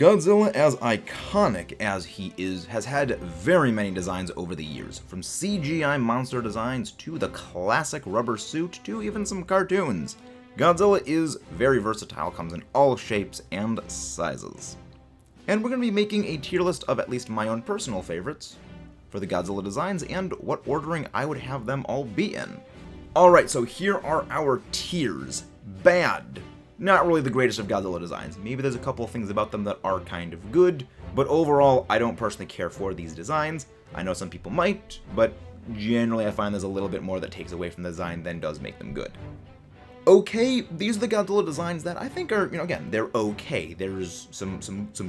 Godzilla, as iconic as he is, has had very many designs over the years, from CGI monster designs to the classic rubber suit to even some cartoons. Godzilla is very versatile, comes in all shapes and sizes. And we're going to be making a tier list of at least my own personal favorites for the Godzilla designs and what ordering I would have them all be in. Alright, so here are our tiers. Bad. Not really the greatest of Godzilla designs. Maybe there's a couple of things about them that are kind of good, but overall, I don't personally care for these designs. I know some people might, but generally I find there's a little bit more that takes away from the design than does make them good. Okay, these are the Godzilla designs that I think are, again, they're okay. There's some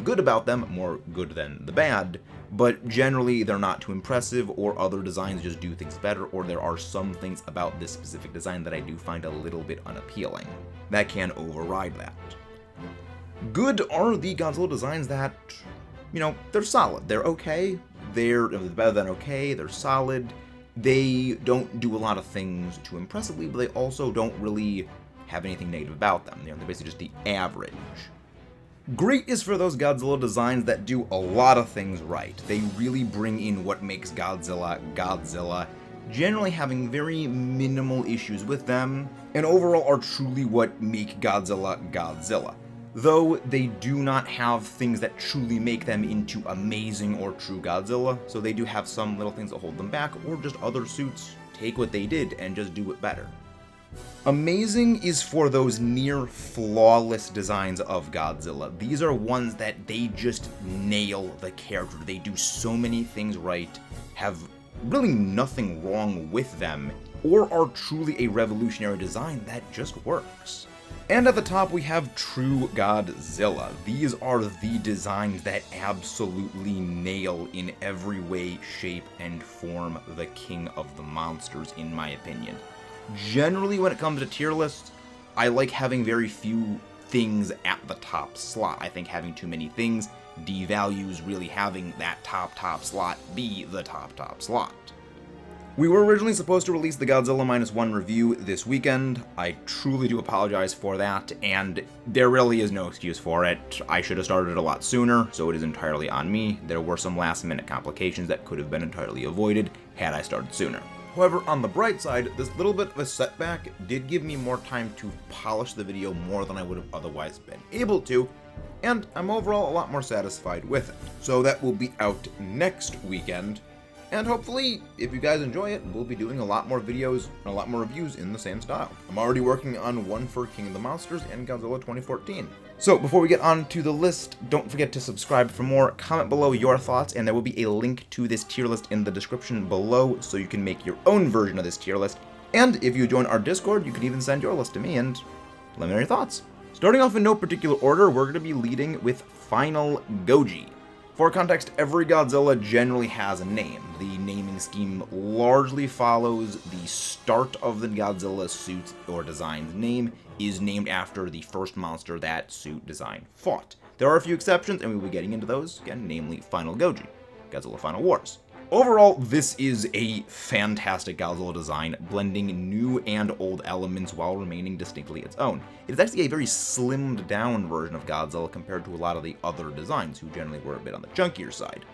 good about them, more good than the bad, but generally they're not too impressive, or other designs just do things better, or there are some things about this specific design that I do find a little bit unappealing. That can override that. Good are the Godzilla designs that, they're solid. They're okay, they're better than okay, they're solid. They don't do a lot of things too impressively, but they also don't really have anything negative about them. They're basically just the average. Great is for those Godzilla designs that do a lot of things right. They really bring in what makes Godzilla, Godzilla, generally having very minimal issues with them, and overall are truly what make Godzilla, Godzilla. Though they do not have things that truly make them into amazing or true Godzilla, so they do have some little things that hold them back, or just other suits take what they did and just do it better. Amazing is for those near flawless designs of Godzilla. These are ones that they just nail the character. They do so many things right, have really nothing wrong with them, or are truly a revolutionary design that just works. And at the top we have True Godzilla. These are the designs that absolutely nail in every way, shape, and form the king of the monsters, in my opinion. Generally, when it comes to tier lists, I like having very few things at the top slot. I think having too many things devalues really having that top slot be the top slot. We were originally supposed to release the Godzilla -1 review this weekend. I truly do apologize for that, and there really is no excuse for it. I should have started a lot sooner, so it is entirely on me. There were some last-minute complications that could have been entirely avoided had I started sooner. However, on the bright side, this little bit of a setback did give me more time to polish the video more than I would have otherwise been able to, and I'm overall a lot more satisfied with it. So that will be out next weekend. And hopefully, if you guys enjoy it, we'll be doing a lot more videos and a lot more reviews in the same style. I'm already working on one for King of the Monsters and Godzilla 2014. So before we get on to the list, don't forget to subscribe for more, comment below your thoughts, and there will be a link to this tier list in the description below so you can make your own version of this tier list. And if you join our Discord, you can even send your list to me and let me know your thoughts. Starting off in no particular order, we're going to be leading with Final Goji. For context, every Godzilla generally has a name. The naming scheme largely follows the start of the Godzilla suit or design's name is named after the first monster that suit design fought. There are a few exceptions, and we will be getting into those, again, namely Final Goji, Godzilla Final Wars. Overall, this is a fantastic Godzilla design, blending new and old elements while remaining distinctly its own. It is actually a very slimmed down version of Godzilla compared to a lot of the other designs, who generally were a bit on the chunkier side.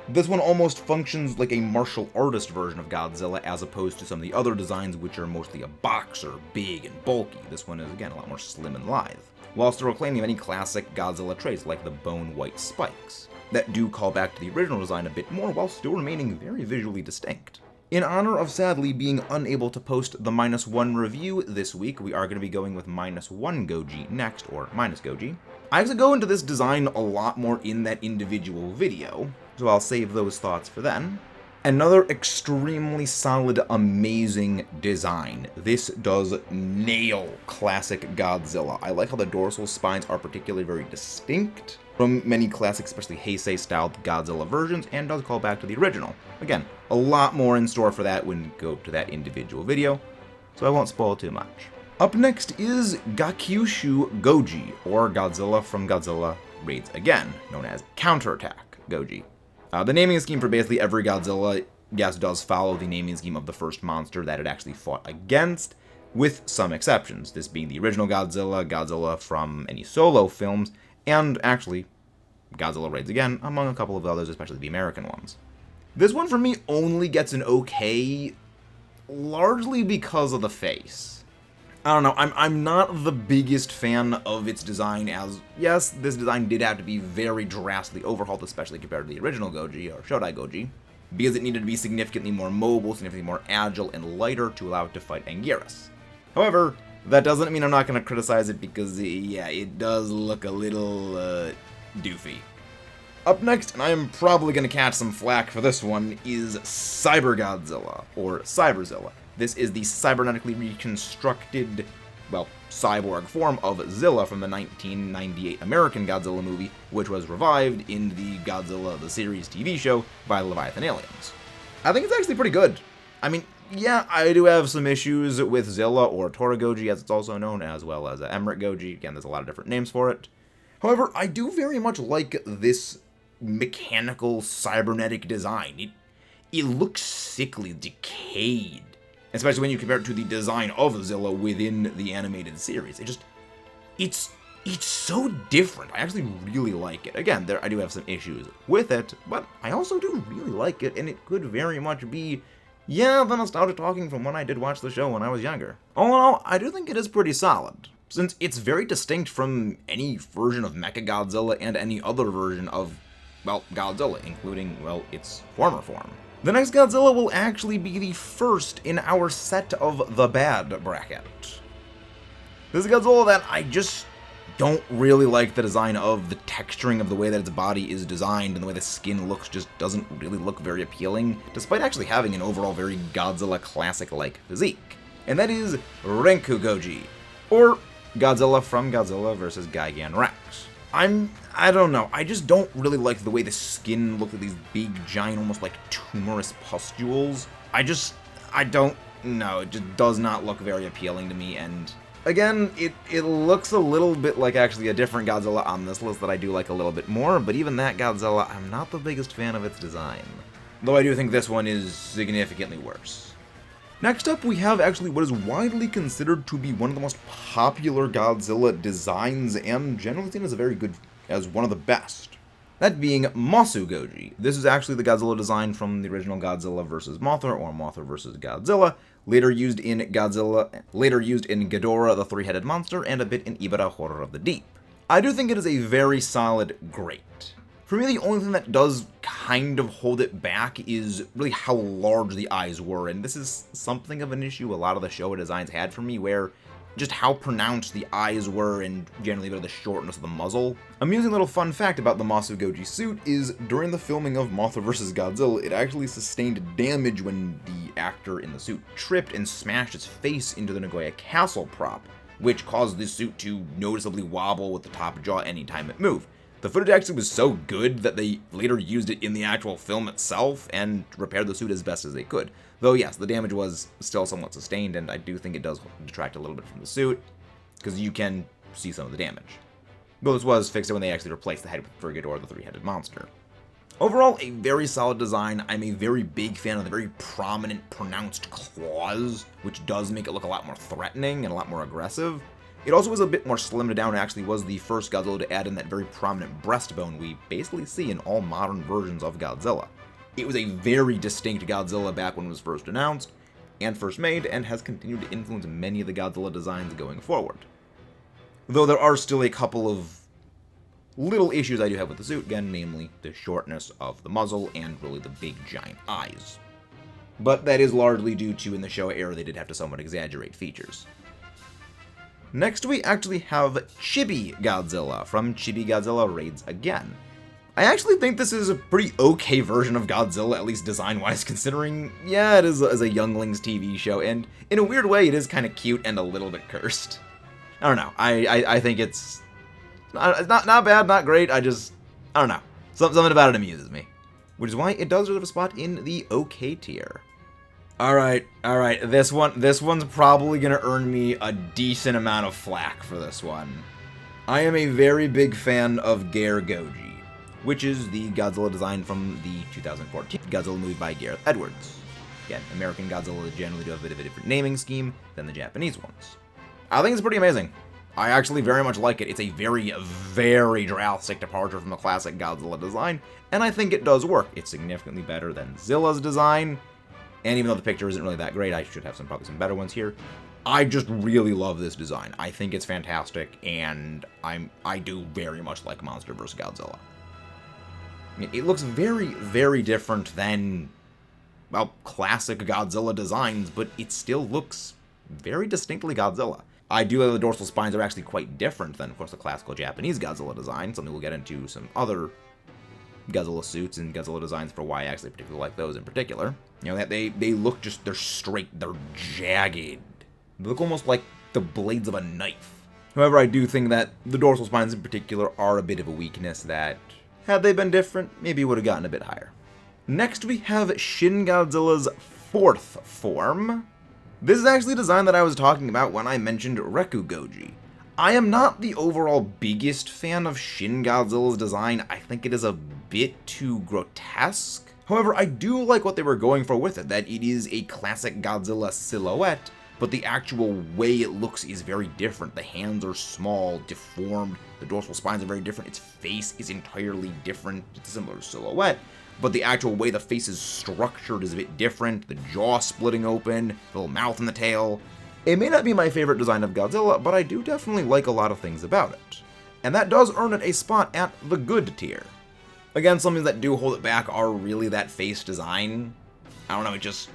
This one almost functions like a martial artist version of Godzilla as opposed to some of the other designs which are mostly a boxer, big and bulky. This one is, again, a lot more slim and lithe, while still reclaiming many classic Godzilla traits like the bone-white spikes that do call back to the original design a bit more while still remaining very visually distinct. In honor of sadly being unable to post the -1 review this week, we are going to be going with -1 Goji next, or minus Goji. I have to go into this design a lot more in that individual video, so I'll save those thoughts for then. Another extremely solid, amazing design. This does nail classic Godzilla. I like how the dorsal spines are particularly very distinct from many classic, especially Heisei-styled Godzilla versions, and does call back to the original. Again, a lot more in store for that when we go to that individual video, so I won't spoil too much. Up next is Gakyushu Goji, or Godzilla from Godzilla Raids Again, known as Counterattack Goji. The naming scheme for basically every Godzilla, yes, does follow the naming scheme of the first monster that it actually fought against, with some exceptions, this being the original Godzilla, Godzilla from any solo films, and actually Godzilla Raids Again, among a couple of others, especially the American ones. This one for me only gets an okay, largely because of the face. I don't know, I'm not the biggest fan of its design, as, yes, this design did have to be very drastically overhauled, especially compared to the original Goji, or Shodai Goji, because it needed to be significantly more mobile, significantly more agile, and lighter to allow it to fight Anguirus. However, that doesn't mean I'm not going to criticize it, because, yeah, it does look a little, doofy. Up next, and I am probably going to catch some flack for this one, is Cyber Godzilla, or Cyberzilla. This is the cybernetically reconstructed, well, cyborg form of Zilla from the 1998 American Godzilla movie, which was revived in the Godzilla the Series TV show by Leviathan Aliens. I think it's actually pretty good. I mean, yeah, I do have some issues with Zilla, or Tora Goji as it's also known, as well as Emirate Goji. Again, there's a lot of different names for it. However, I do very much like this mechanical cybernetic design. It looks sickly decayed. Especially when you compare it to the design of Zilla within the animated series. It's so different. I actually really like it. Again, I do have some issues with it, but I also do really like it, and it could very much be, yeah, the nostalgia talking from when I did watch the show when I was younger. All in all, I do think it is pretty solid, since it's very distinct from any version of Mechagodzilla and any other version of, well, Godzilla, including, well, its former form. The next Godzilla will actually be the first in our set of the bad bracket. This is Godzilla that I just don't really like the design of. The texturing of the way that its body is designed and the way the skin looks just doesn't really look very appealing, despite actually having an overall very Godzilla classic-like physique. And that is Renku Goji, or Godzilla from Godzilla vs. Gigan Rex. I don't know, I just don't really like the way the skin looks like these big, giant, almost like tumorous pustules. I don't know, it just does not look very appealing to me, and again, it looks a little bit like actually a different Godzilla on this list that I do like a little bit more, but even that Godzilla, I'm not the biggest fan of its design. Though I do think this one is significantly worse. Next up, we have actually what is widely considered to be one of the most popular Godzilla designs, and generally seen as one of the best. That being Masu Goji. This is actually the Godzilla design from the original Godzilla vs. Mothra, or Mothra vs. Godzilla, later used in Ghidorah the Three-Headed Monster, and a bit in Ibara Horror of the Deep. I do think it is a very solid great. For me, the only thing that does kind of hold it back is really how large the eyes were, and this is something of an issue a lot of the Showa designs had for me, where just how pronounced the eyes were and generally the shortness of the muzzle. Amusing little fun fact about the Masu Goji suit is, during the filming of Mothra vs. Godzilla, it actually sustained damage when the actor in the suit tripped and smashed his face into the Nagoya Castle prop, which caused the suit to noticeably wobble with the top jaw anytime it moved. The footage actually was so good that they later used it in the actual film itself and repaired the suit as best as they could. Though yes, the damage was still somewhat sustained, and I do think it does detract a little bit from the suit, because you can see some of the damage. Though this was fixed when they actually replaced the head with Ghidorah the Three-Headed Monster. Overall, a very solid design. I'm a very big fan of the very prominent, pronounced claws, which does make it look a lot more threatening and a lot more aggressive. It also was a bit more slimmed down, and actually was the first Godzilla to add in that very prominent breastbone we basically see in all modern versions of Godzilla. It was a very distinct Godzilla back when it was first announced, and first made, and has continued to influence many of the Godzilla designs going forward. Though there are still a couple of little issues I do have with the suit, again, namely the shortness of the muzzle and really the big giant eyes. But that is largely due to, in the Showa era, they did have to somewhat exaggerate features. Next, we actually have Chibi Godzilla from Chibi Godzilla Raids Again. I actually think this is a pretty okay version of Godzilla, at least design-wise, considering, yeah, it is a Younglings TV show, and in a weird way, it is kind of cute and a little bit cursed. I don't know, I think it's not bad, not great, I don't know. Something about it amuses me. Which is why it does deserve a spot in the okay tier. Alright, this one's probably gonna earn me a decent amount of flack for this one. I am a very big fan of Gareth Goji, which is the Godzilla design from the 2014 Godzilla movie by Gareth Edwards. Again, American Godzilla generally do have a bit of a different naming scheme than the Japanese ones. I think it's pretty amazing. I actually very much like it. It's a very, very drastic departure from the classic Godzilla design, and I think it does work. It's significantly better than Zilla's design, and even though the picture isn't really that great, I should have probably some better ones here. I just really love this design. I think it's fantastic, and I do very much like MonsterVerse Godzilla. I mean, it looks very, very different than, well, classic Godzilla designs, but it still looks very distinctly Godzilla. I do know the dorsal spines are actually quite different than, of course, the classical Japanese Godzilla design, something we'll get into some other Godzilla suits and Godzilla designs for why I actually particularly like those in particular. You know, that they look just, they're straight, they're jagged. They look almost like the blades of a knife. However, I do think that the dorsal spines in particular are a bit of a weakness that, had they been different, maybe would have gotten a bit higher. Next, we have Shin Godzilla's fourth form. This is actually a design that I was talking about when I mentioned Reku Goji. I am not the overall biggest fan of Shin Godzilla's design. I think it is a bit too grotesque. However, I do like what they were going for with it, that it is a classic Godzilla silhouette, but the actual way it looks is very different. The hands are small, deformed, the dorsal spines are very different, its face is entirely different. It's a similar silhouette, but the actual way the face is structured is a bit different. The jaw splitting open, the little mouth and the tail. It may not be my favorite design of Godzilla, but I do definitely like a lot of things about it. And that does earn it a spot at the good tier. Again, some things that do hold it back are really that face design. I don't know, it just...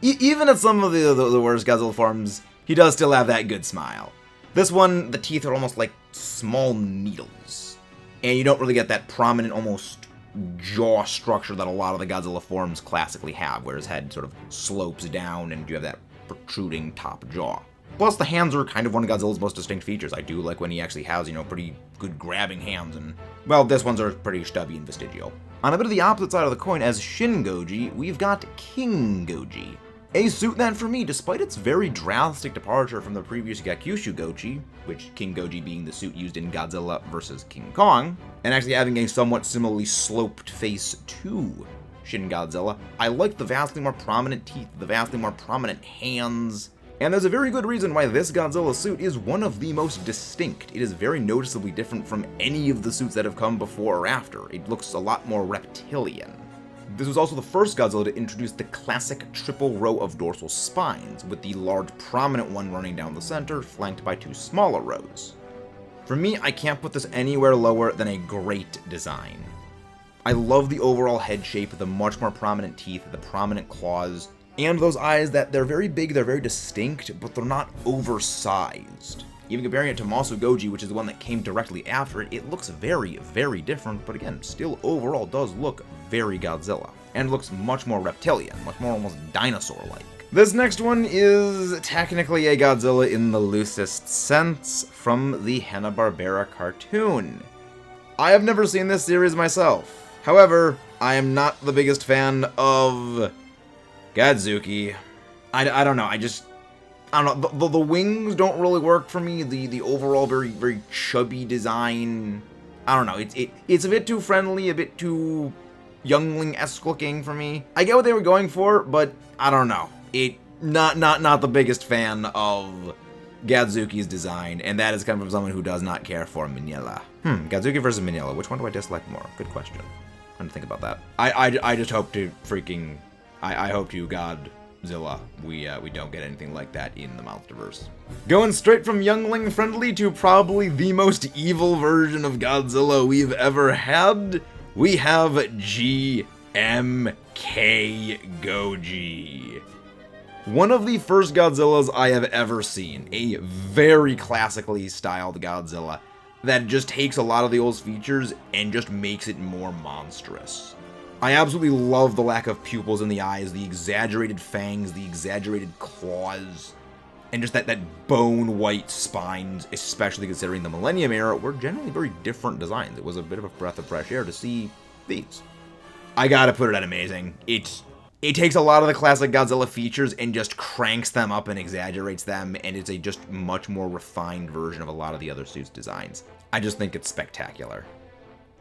even at some of the worst Godzilla forms, he does still have that good smile. This one, the teeth are almost like small needles. And you don't really get that prominent, almost jaw structure that a lot of the Godzilla forms classically have, where his head sort of slopes down and you have that protruding top jaw. Plus, the hands are kind of one of Godzilla's most distinct features. I do like when he actually has, you know, pretty good grabbing hands, and, well, this ones are pretty stubby and vestigial. On a bit of the opposite side of the coin, as Shin Goji, we've got King Goji. A suit that, for me, despite its very drastic departure from the previous Gakushu Goji, which King Goji being the suit used in Godzilla vs. King Kong, and actually having a somewhat similarly sloped face to Shin Godzilla, I like the vastly more prominent teeth, the vastly more prominent hands, and there's a very good reason why this Godzilla suit is one of the most distinct. It is very noticeably different from any of the suits that have come before or after. It looks a lot more reptilian. This was also the first Godzilla to introduce the classic triple row of dorsal spines, with the large prominent one running down the center, flanked by two smaller rows. For me, I can't put this anywhere lower than a great design. I love the overall head shape, the much more prominent teeth, the prominent claws, and those eyes that they're very big, they're very distinct, but they're not oversized. Even comparing it to Masu Goji, which is the one that came directly after it, it looks very, very different, but again, still overall does look very Godzilla, and looks much more reptilian, much more almost dinosaur-like. This next one is technically a Godzilla in the loosest sense from the Hanna-Barbera cartoon. I have never seen this series myself. However, I am not the biggest fan of Godzuki. I don't know, I don't know, the wings don't really work for me, the overall very, very chubby design, I don't know, it's a bit too friendly, a bit too youngling-esque looking for me. I get what they were going for, but I don't know, not the biggest fan of Godzuki's design, and that is coming from someone who does not care for Minilla. Godzuki versus Minilla, which one do I dislike more? Good question. I'm gonna think about that. I just hope to freaking... I hope to Godzilla we don't get anything like that in the MonsterVerse. Going straight from youngling friendly to probably the most evil version of Godzilla we've ever had, we have GMK Goji. One of the first Godzillas I have ever seen, a very classically styled Godzilla that just takes a lot of the old features and just makes it more monstrous. I absolutely love the lack of pupils in the eyes, the exaggerated fangs, the exaggerated claws, and just that bone-white spines, especially considering the Millennium era, were generally very different designs. It was a bit of a breath of fresh air to see these. I gotta put it at amazing. It takes a lot of the classic Godzilla features and just cranks them up and exaggerates them, and it's a just much more refined version of a lot of the other suits' designs. I just think it's spectacular.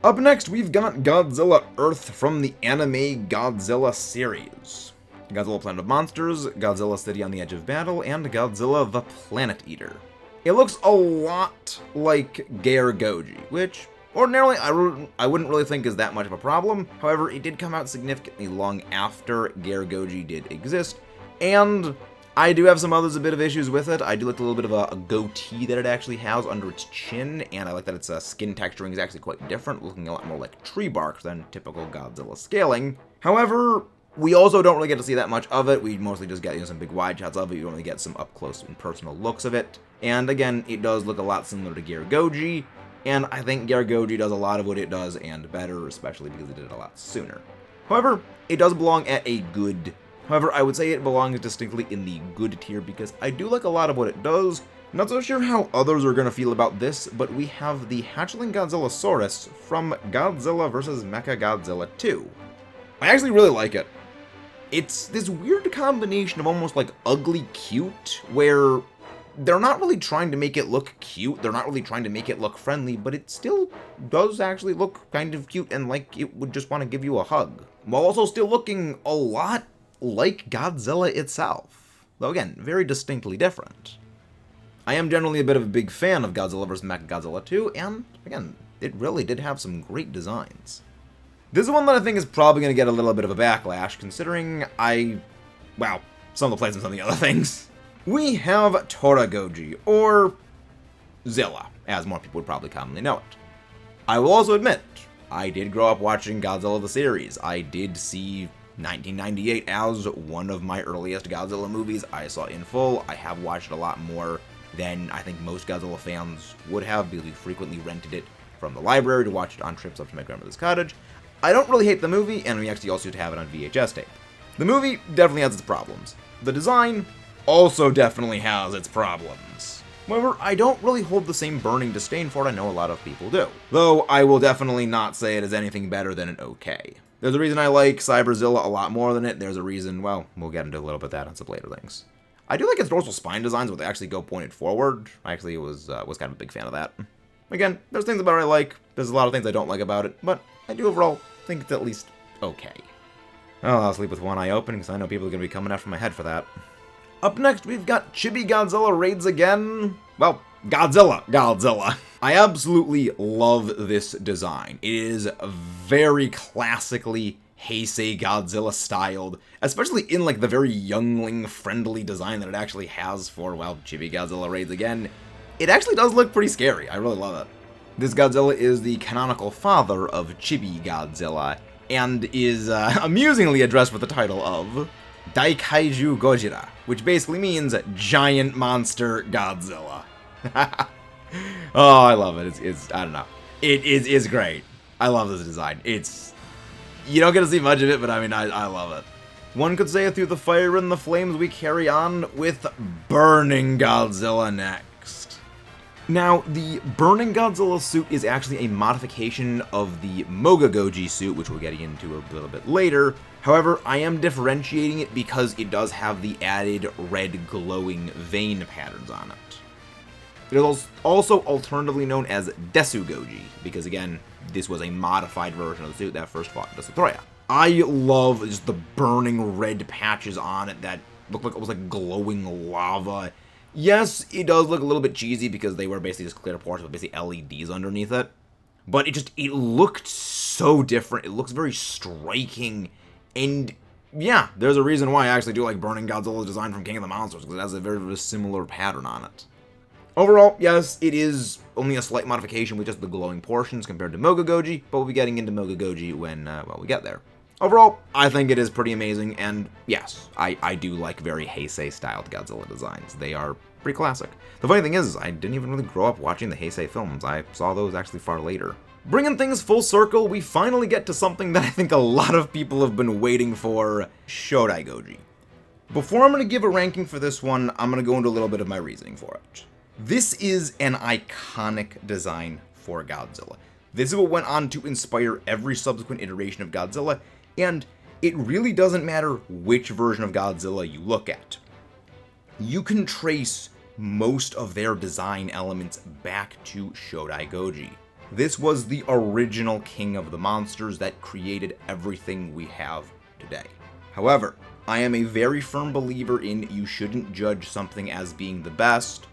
Up next, we've got Godzilla Earth from the anime Godzilla series. Godzilla Planet of Monsters, Godzilla City on the Edge of Battle, and Godzilla the Planet Eater. It looks a lot like Goji, which ordinarily I wouldn't really think is that much of a problem. However, it did come out significantly long after Goji did exist, and I do have some others a bit of issues with it. I do like a little bit of a goatee that it actually has under its chin, and I like that its skin texturing is actually quite different, looking a lot more like tree bark than typical Godzilla scaling. However, we also don't really get to see that much of it. We mostly just get some big wide shots of it. You don't really get some up close and personal looks of it. And again, it does look a lot similar to Goji, and I think Goji does a lot of what it does and better, especially because it did it a lot sooner. However, it does belong at a good. However, I would say it belongs distinctly in the good tier because I do like a lot of what it does. Not so sure how others are going to feel about this, but we have the Hatchling Godzillasaurus from Godzilla vs. Mechagodzilla 2. I actually really like it. It's this weird combination of almost like ugly cute, where they're not really trying to make it look cute, they're not really trying to make it look friendly, but it still does actually look kind of cute and like it would just want to give you a hug, while also still looking a lot like Godzilla itself, though again, very distinctly different. I am generally a bit of a big fan of Godzilla vs. Mechagodzilla 2, and again, it really did have some great designs. This is one that I think is probably going to get a little bit of a backlash, considering some of the plays and some of the other things. We have Goji, or Zilla, as more people would probably commonly know it. I will also admit, I did grow up watching Godzilla the series. I did see 1998 as one of my earliest Godzilla movies I saw in full. I have watched a lot more than I think most Godzilla fans would have, because we frequently rented it from the library to watch it on trips up to my grandmother's cottage. I don't really hate the movie, and we actually also used to have it on VHS tape. The movie definitely has its problems. The design also definitely has its problems. However, I don't really hold the same burning disdain for it I know a lot of people do. Though, I will definitely not say it is anything better than an okay. There's a reason I like Cyberzilla a lot more than it. There's a reason, well, we'll get into a little bit of that on some later things. I do like its dorsal spine designs where they actually go pointed forward. I actually was kind of a big fan of that. Again, there's things about it I like. There's a lot of things I don't like about it, but I do overall think it's at least okay. Well, I'll sleep with one eye open because I know people are going to be coming after my head for that. Up next, we've got Chibi Godzilla raids again. Well, Godzilla. I absolutely love this design. It is very classically Heisei Godzilla styled, especially in like the very youngling friendly design that it actually has for, well, Chibi Godzilla raids again. It actually does look pretty scary. I really love it. This Godzilla is the canonical father of Chibi Godzilla, and is amusingly addressed with the title of Daikaiju Gojira, which basically means giant monster Godzilla. Oh, I love it. It's I don't know. It's great. I love this design. You don't get to see much of it, but I mean, I love it. One could say through the fire and the flames we carry on with Burning Godzilla next. Now, the Burning Godzilla suit is actually a modification of the Goji suit, which we'll get into a little bit later. However, I am differentiating it because it does have the added red glowing vein patterns on it. It is also alternatively known as Goji, because again, this was a modified version of the suit that first fought Destroya. I love just the burning red patches on it that look like it was like glowing lava. Yes, it does look a little bit cheesy because they were basically just clear ports with basically LEDs underneath it. But it looked so different. It looks very striking. And yeah, there's a reason why I actually do like Burning Godzilla's design from King of the Monsters, because it has a very, very similar pattern on it. Overall, yes, it is only a slight modification with just the glowing portions compared to Goji, but we'll be getting into Goji when we get there. Overall, I think it is pretty amazing, and yes, I do like very Heisei-styled Godzilla designs. They are pretty classic. The funny thing is, I didn't even really grow up watching the Heisei films. I saw those actually far later. Bringing things full circle, we finally get to something that I think a lot of people have been waiting for, Goji. Before I'm going to give a ranking for this one, I'm going to go into a little bit of my reasoning for it. This is an iconic design for Godzilla. This is what went on to inspire every subsequent iteration of Godzilla, and it really doesn't matter which version of Godzilla you look at. You can trace most of their design elements back to Goji. This was the original king of the monsters that created everything we have today. However, I am a very firm believer in you shouldn't judge something as being the best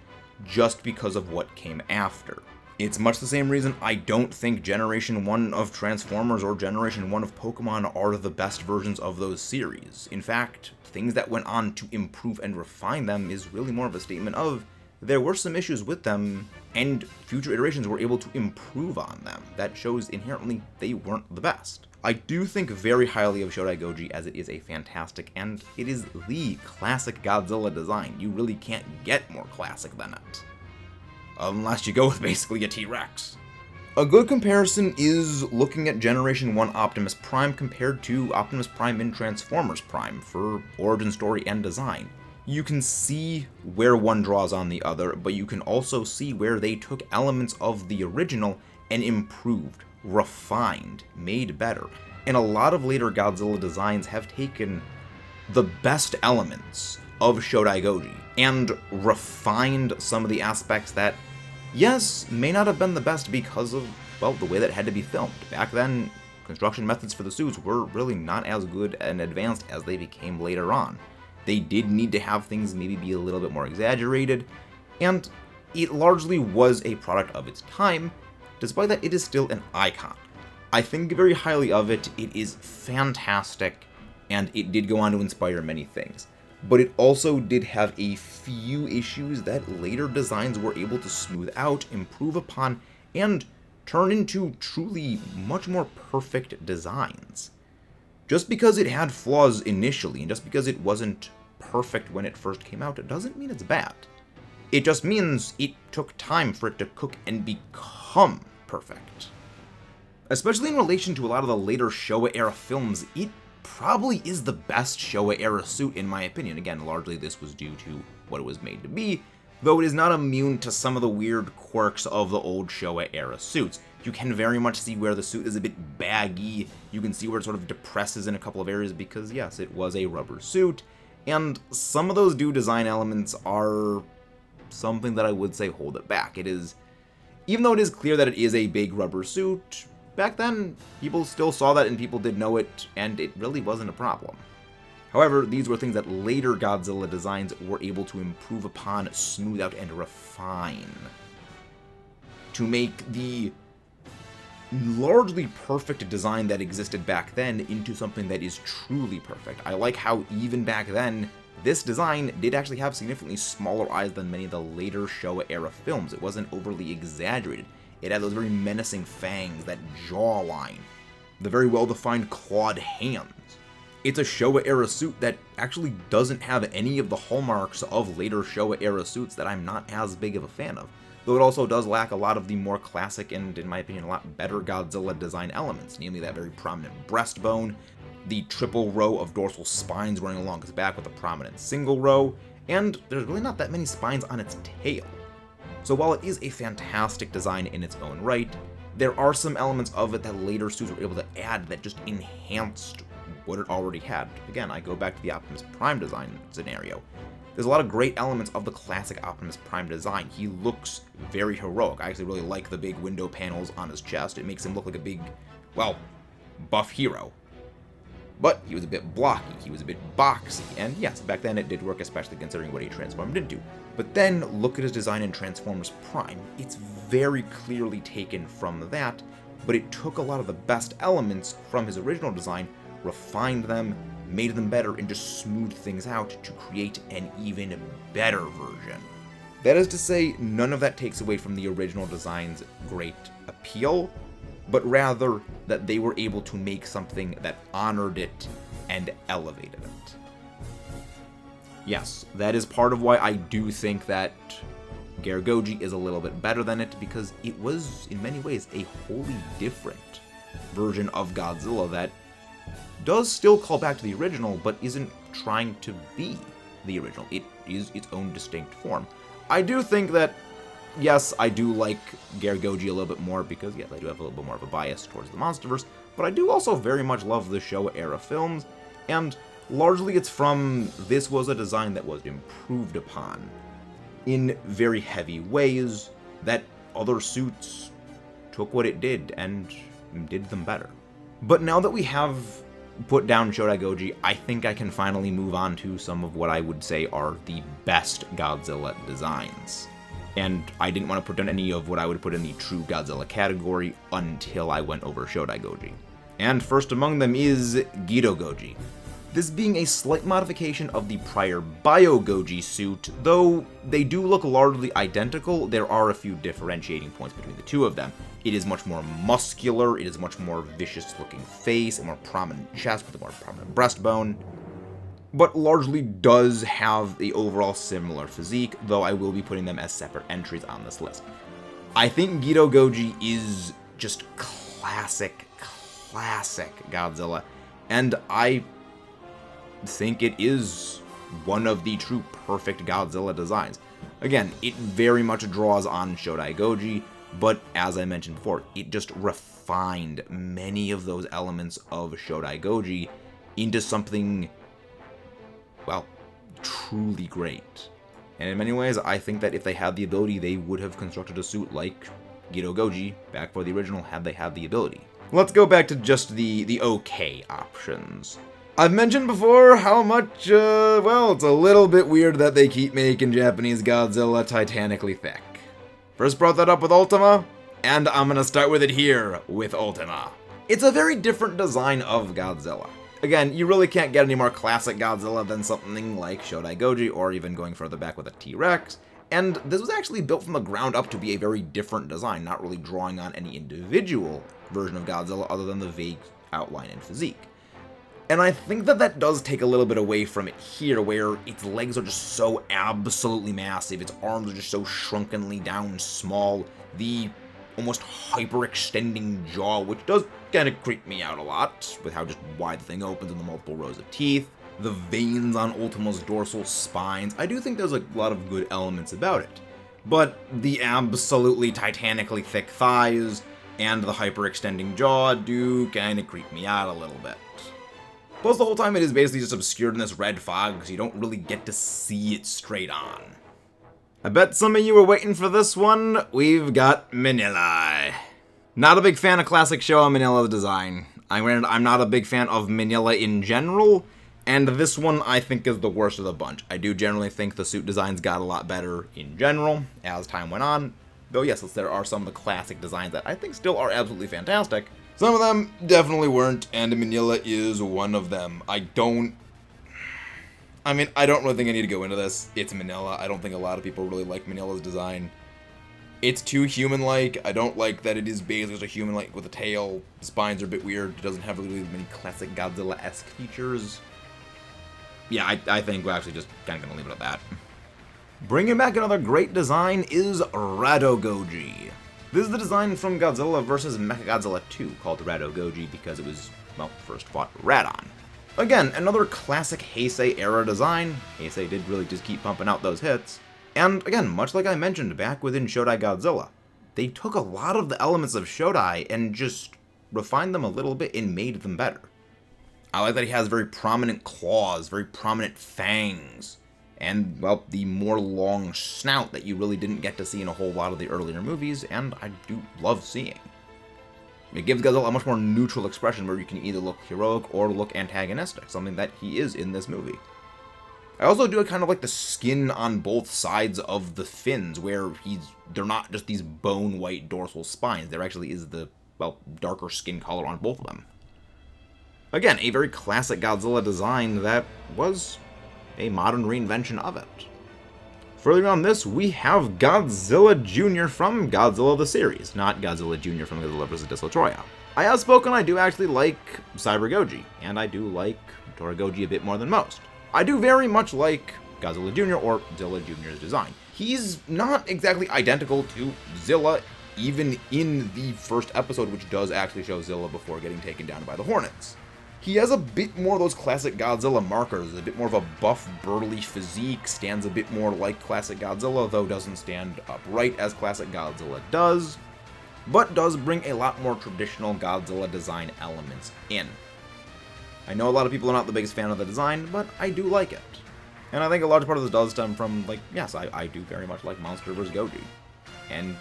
just because of what came after. It's much the same reason I don't think Generation 1 of Transformers or Generation 1 of Pokemon are the best versions of those series. In fact, things that went on to improve and refine them is really more of a statement of there were some issues with them, and future iterations were able to improve on them. That shows inherently they weren't the best. I do think very highly of Shodai Goji, as it is a fantastic, and it is the classic Godzilla design. You really can't get more classic than it. Unless you go with basically a T-Rex. A good comparison is looking at Generation 1 Optimus Prime compared to Optimus Prime in Transformers Prime for origin story and design. You can see where one draws on the other, but you can also see where they took elements of the original and improved, refined, made better. And a lot of later Godzilla designs have taken the best elements of Shodai Goji and refined some of the aspects that, yes, may not have been the best because of, well, the way that it had to be filmed. Back then, construction methods for the suits were really not as good and advanced as they became later on. They did need to have things maybe be a little bit more exaggerated, and it largely was a product of its time. Despite that, it is still an icon. I think very highly of it. It is fantastic, and it did go on to inspire many things. But it also did have a few issues that later designs were able to smooth out, improve upon, and turn into truly much more perfect designs. Just because it had flaws initially, and just because it wasn't perfect when it first came out, it doesn't mean it's bad. It just means it took time for it to cook and become perfect. Especially in relation to a lot of the later Showa-era films, it probably is the best Showa-era suit in my opinion. Again, largely this was due to what it was made to be, though it is not immune to some of the weird quirks of the old Showa-era suits. You can very much see where the suit is a bit baggy, you can see where it sort of depresses in a couple of areas because, yes, it was a rubber suit, and some of those new design elements are something that I would say hold it back. It is, even though it is clear that it is a big rubber suit, back then, people still saw that and people did know it, and it really wasn't a problem. However, these were things that later Godzilla designs were able to improve upon, smooth out, and refine to make the largely perfect design that existed back then into something that is truly perfect. I like how even back then, this design did actually have significantly smaller eyes than many of the later Showa-era films. It wasn't overly exaggerated. It had those very menacing fangs, that jawline, the very well-defined clawed hands. It's a Showa-era suit that actually doesn't have any of the hallmarks of later Showa-era suits that I'm not as big of a fan of, though it also does lack a lot of the more classic and, in my opinion, a lot better Godzilla design elements, namely that very prominent breastbone, the triple row of dorsal spines running along its back with a prominent single row, and there's really not that many spines on its tail. So while it is a fantastic design in its own right, there are some elements of it that later suits were able to add that just enhanced what it already had. Again, I go back to the Optimus Prime design scenario. There's a lot of great elements of the classic Optimus Prime design. He looks very heroic. I actually really like the big window panels on his chest. It makes him look like a big, well, buff hero. But he was a bit blocky, he was a bit boxy, and yes, back then it did work, especially considering what he transformed into. But then, look at his design in Transformers Prime. It's very clearly taken from that, but it took a lot of the best elements from his original design, refined them, made them better, and just smoothed things out to create an even better version. That is to say, none of that takes away from the original design's great appeal, but rather that they were able to make something that honored it and elevated it. Yes, that is part of why I do think that Goji is a little bit better than it, because it was, in many ways, a wholly different version of Godzilla that does still call back to the original, but isn't trying to be the original. It is its own distinct form. I do think that, yes, I do like Goji a little bit more because, yes, I do have a little bit more of a bias towards the MonsterVerse, but I do also very much love the Showa-era films, and largely it's from this was a design that was improved upon in very heavy ways that other suits took what it did and did them better. But now that we have put down Shodai Goji, I think I can finally move on to some of what I would say are the best Godzilla designs. and I didn't want to put down any of what I would put in the true Godzilla category until I went over Shodai Goji. And first among them is Gido Goji. This being a slight modification of the prior Bio Goji suit, though they do look largely identical, there are a few differentiating points between the two of them. It is much more muscular, it is a much more vicious looking face, a more prominent chest with a more prominent breastbone, but largely does have the overall similar physique, though I will be putting them as separate entries on this list. I think Gido Goji is just classic Godzilla, and I think it is one of the true perfect Godzilla designs. Again, it very much draws on Shodai Goji, but as I mentioned before, it just refined many of those elements of Shodai Goji into something, well, truly great. And in many ways, I think that if they had the ability, they would have constructed a suit like Gido Goji back for the original had they had the ability. Let's go back to just the okay options. I've mentioned before how much, well, it's a little bit weird that they keep making Japanese Godzilla titanically thick. First brought that up with Ultima, and I'm gonna start with it here with Ultima. It's a very different design of Godzilla. Again, you really can't get any more classic Godzilla than something like Shodai Goji, or even going further back with a T-Rex, and this was actually built from the ground up to be a very different design, not really drawing on any individual version of Godzilla other than the vague outline and physique. And I think that does take a little bit away from it here, where its legs are just so absolutely massive, its arms are just so shrunkenly down small, the almost hyper-extending jaw, which does kind of creep me out a lot, with how just wide the thing opens and the multiple rows of teeth, the veins on Ultima's dorsal spines. I do think there's a lot of good elements about it, but the absolutely titanically thick thighs and the hyper-extending jaw do kind of creep me out a little bit. Plus, the whole time it is basically just obscured in this red fog, so you don't really get to see it straight on. I bet some of you were waiting for this one. We've got Manila. Not a big fan of classic Showa Manila design. I'm not a big fan of Manila in general, and this one I think is the worst of the bunch. I do generally think the suit designs got a lot better in general as time went on, though yes, there are some of the classic designs that I think still are absolutely fantastic. Some of them definitely weren't, and Manila is one of them. I don't really think I need to go into this. It's Manila. I don't think a lot of people really like Manila's design. It's too human-like. I don't like that it is basically just a human-like with a tail. The spines are a bit weird. It doesn't have really many classic Godzilla-esque features. Yeah, I think we're actually just kind of going to leave it at that. Bringing back another great design is Rado Goji. This is the design from Godzilla vs. Mechagodzilla 2, called Rado Goji because it was, well, first fought Radon. Again, another classic Heisei era design. Heisei did really just keep pumping out those hits. And again, much like I mentioned back within Shodai Godzilla, they took a lot of the elements of Shodai and just refined them a little bit and made them better. I like that he has very prominent claws, very prominent fangs, and, well, the more long snout that you really didn't get to see in a whole lot of the earlier movies, and I do love seeing. It gives Godzilla a much more neutral expression where you can either look heroic or look antagonistic, something that he is in this movie. I also do kind of like the skin on both sides of the fins, where they're not just these bone-white dorsal spines, there actually is the, well, darker skin color on both of them. Again, a very classic Godzilla design that was a modern reinvention of it. Further on this, we have Godzilla Jr. from Godzilla the series, not Godzilla Jr. from Godzilla vs. Dystroya. I have spoken, I do actually like Cyber Goji, and I do like Tora Goji a bit more than most. I do very much like Godzilla Jr. or Zilla Jr.'s design. He's not exactly identical to Zilla, even in the first episode, which does actually show Zilla before getting taken down by the Hornets. He has a bit more of those classic Godzilla markers, a bit more of a buff, burly physique, stands a bit more like classic Godzilla, though doesn't stand upright as classic Godzilla does, but does bring a lot more traditional Godzilla design elements in. I know a lot of people are not the biggest fan of the design, but I do like it. And I think a large part of this does stem from, like, yes, I do very much like MonsterVerse Goji. And,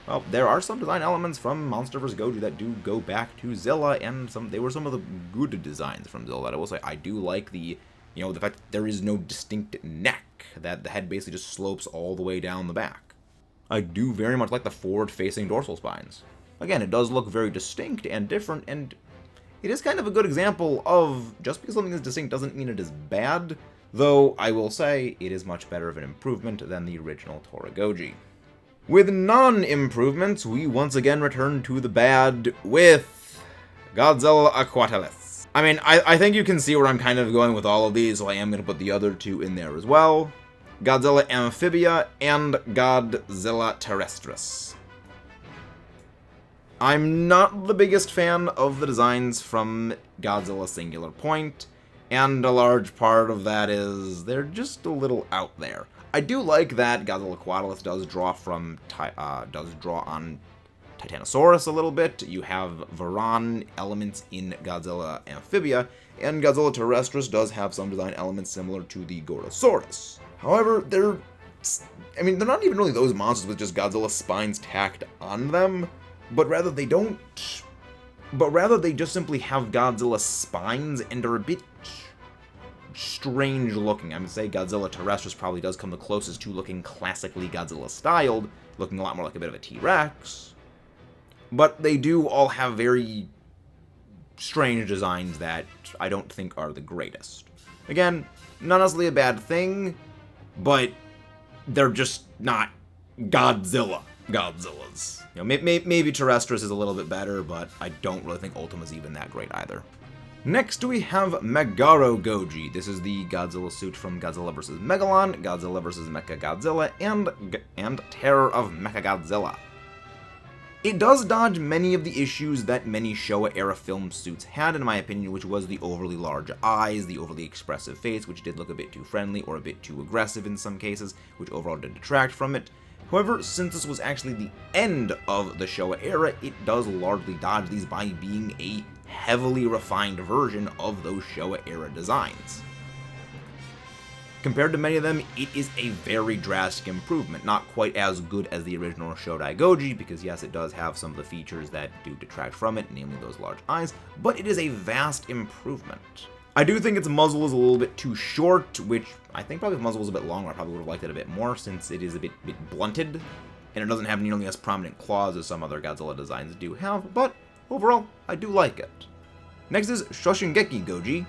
well, there are some design elements from MonsterVerse Goji that do go back to Zilla, and they were some of the good designs from Zilla. I will say, I do like the The fact that there is no distinct neck, that the head basically just slopes all the way down the back. I do very much like the forward-facing dorsal spines. Again, it does look very distinct and different, and it is kind of a good example of just because something is distinct doesn't mean it is bad, though I will say it is much better of an improvement than the original Toragoji. With non-improvements, we once again return to the bad with Godzilla Aquatilis. I mean, I think you can see where I'm kind of going with all of these, so I am going to put the other two in there as well. Godzilla Amphibia and Godzilla Terrestris. I'm not the biggest fan of the designs from Godzilla Singular Point, and a large part of that is they're just a little out there. I do like that Godzilla Aquatilis does draw on Titanosaurus a little bit. You have Varan elements in Godzilla Amphibia, and Godzilla Terrestris does have some design elements similar to the Gorosaurus. However, they're not even really those monsters with just Godzilla spines tacked on them, but rather they just simply have Godzilla spines and are a bit strange looking. I would say Godzilla Terrestris probably does come the closest to looking classically Godzilla styled, looking a lot more like a bit of a T-Rex. But they do all have very strange designs that I don't think are the greatest. Again, not necessarily a bad thing, but they're just not Godzillas. Maybe Terrestris is a little bit better, but I don't really think Ultima's even that great either. Next we have Megaro Goji. This is the Godzilla suit from Godzilla vs. Megalon, Godzilla vs. Mechagodzilla, and Terror of Mechagodzilla. It does dodge many of the issues that many Showa-era film suits had, in my opinion, which was the overly large eyes, the overly expressive face, which did look a bit too friendly or a bit too aggressive in some cases, which overall did detract from it. However, since this was actually the end of the Showa era, it does largely dodge these by being a heavily refined version of those Showa era designs. Compared to many of them, it is a very drastic improvement. Not quite as good as the original Shodai Goji, because yes, it does have some of the features that do detract from it, namely those large eyes, but it is a vast improvement. I do think its muzzle is a little bit too short, which I think probably if muzzle was a bit longer, I probably would have liked it a bit more, since it is a bit blunted, and it doesn't have nearly as prominent claws as some other Godzilla designs do have, but overall, I do like it. Next is Shoshingeki Goji,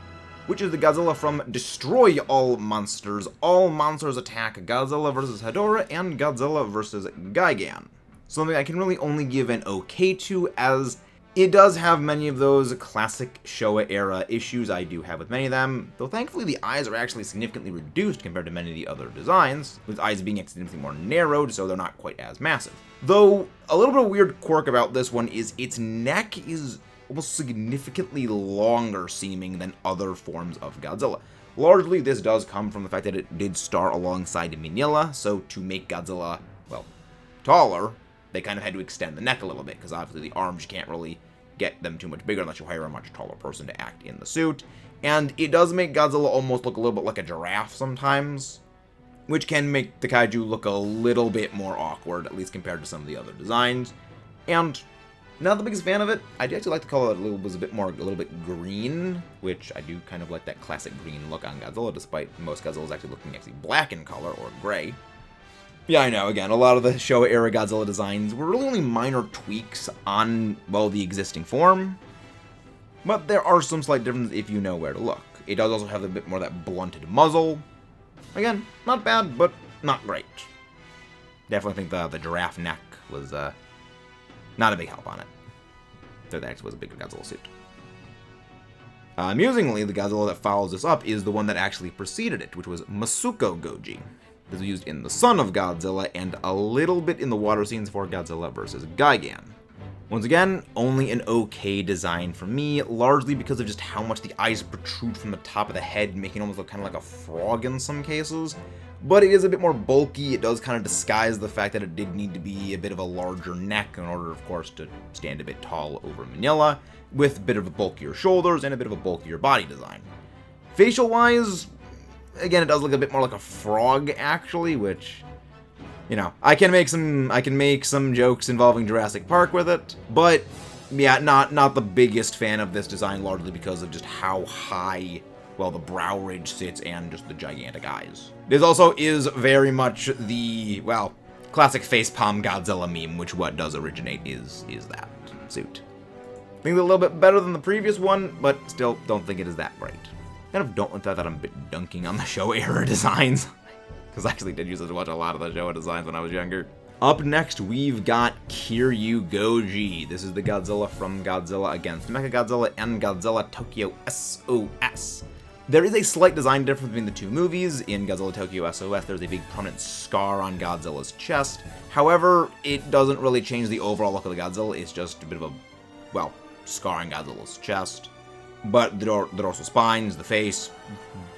which is the Godzilla from Destroy All Monsters. All monsters attack Godzilla vs. Hedorah and Godzilla vs. Gigan. Something I can really only give an okay to, as it does have many of those classic Showa-era issues I do have with many of them, though thankfully the eyes are actually significantly reduced compared to many of the other designs, with eyes being significantly more narrowed, so they're not quite as massive. Though, a little bit of a weird quirk about this one is its neck is almost significantly longer seeming than other forms of Godzilla. Largely, this does come from the fact that it did star alongside Minilla, so to make Godzilla, well, taller, they kind of had to extend the neck a little bit, because obviously the arms, you can't really get them too much bigger unless you hire a much taller person to act in the suit. And it does make Godzilla almost look a little bit like a giraffe sometimes, which can make the kaiju look a little bit more awkward, at least compared to some of the other designs. And not the biggest fan of it. I do actually like the color that was a little bit green, which I do kind of like that classic green look on Godzilla, despite most Godzillas actually looking black in color, or gray. Yeah, I know, again, a lot of the Showa-era Godzilla designs were really only minor tweaks on, well, the existing form, but there are some slight differences if you know where to look. It does also have a bit more of that blunted muzzle. Again, not bad, but not great. Definitely think the giraffe neck was not a big help on it. Though that actually was a bigger Godzilla suit. Amusingly, the Godzilla that follows this up is the one that actually preceded it, which was Masuko Goji. This was used in The Son of Godzilla and a little bit in the water scenes for Godzilla vs. Gigan. Once again, only an okay design for me, largely because of just how much the eyes protrude from the top of the head, making it almost look kind of like a frog in some cases. But it is a bit more bulky. It does kind of disguise the fact that it did need to be a bit of a larger neck in order, of course, to stand a bit tall over Minilla, with a bit of a bulkier shoulders and a bit of a bulkier body design. Facial-wise, again, it does look a bit more like a frog, actually, which, you know, I can make some jokes involving Jurassic Park with it, but yeah, not the biggest fan of this design, largely because of just how high well, the brow ridge sits and just the gigantic eyes. This also is very much the, well, classic facepalm Godzilla meme, which what does originate is that suit. I think it's a little bit better than the previous one, but still don't think it is that great. Kind of don't thought that I'm a bit dunking on the Showa era designs, because I actually did use to watch a lot of the Showa designs when I was younger. Up next, we've got Kiryu Goji. This is the Godzilla from Godzilla Against Mechagodzilla and Godzilla Tokyo SOS. There is a slight design difference between the two movies. In Godzilla Tokyo SOS, there's a big prominent scar on Godzilla's chest. However, it doesn't really change the overall look of the Godzilla. It's just a bit of a, well, scar on Godzilla's chest. But the dorsal spines, the face,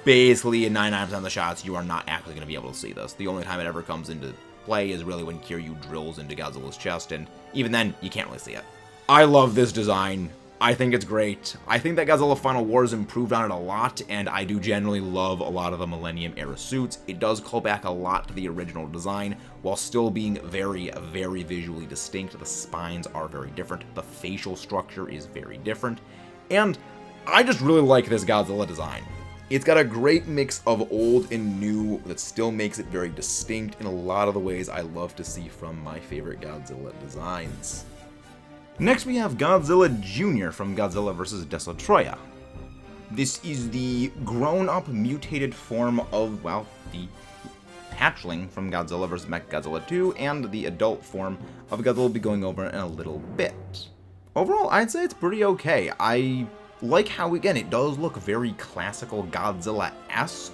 basically in 99% of the shots, you are not actually going to be able to see this. The only time it ever comes into play is really when Kiryu drills into Godzilla's chest, and even then, you can't really see it. I love this design. I think it's great. I think that Godzilla Final Wars improved on it a lot, and I do generally love a lot of the Millennium era suits. It does call back a lot to the original design, while still being very, very visually distinct. The spines are very different. The facial structure is very different. And I just really like this Godzilla design. It's got a great mix of old and new that still makes it very distinct in a lot of the ways I love to see from my favorite Godzilla designs. Next we have Godzilla Jr. from Godzilla vs. Destroya. This is the grown-up mutated form of, well, the hatchling from Godzilla vs. Mechagodzilla 2 and the adult form of Godzilla will be going over in a little bit. Overall, I'd say it's pretty okay. I like how, again, it does look very classical Godzilla-esque,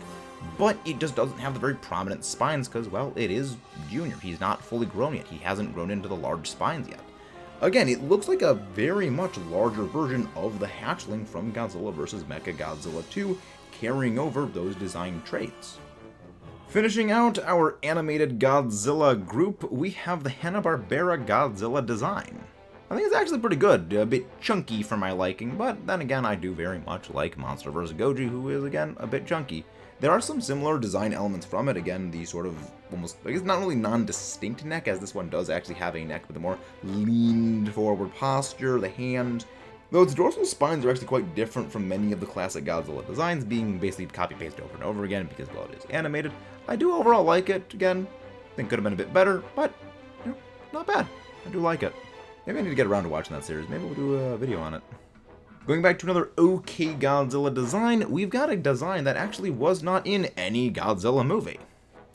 but it just doesn't have the very prominent spines because, well, it is Junior. He's not fully grown yet. He hasn't grown into the large spines yet. Again, it looks like a very much larger version of the hatchling from Godzilla vs. Mechagodzilla 2, carrying over those design traits. Finishing out our animated Godzilla group, we have the Hanna-Barbera Godzilla design. I think it's actually pretty good, a bit chunky for my liking, but then again, I do very much like MonsterVerse Goji, who is, again, a bit chunky. There are some similar design elements from it, again, the sort of almost, I guess not really non-distinct neck, as this one does actually have a neck with a more leaned forward posture, the hand, though its dorsal spines are actually quite different from many of the classic Godzilla designs, being basically copy-pasted over and over again, because, well, it is animated. I do overall like it, again, I think could have been a bit better, but, you know, not bad. I do like it. Maybe I need to get around to watching that series. Maybe we'll do a video on it. Going back to another OK Godzilla design, we've got a design that actually was not in any Godzilla movie.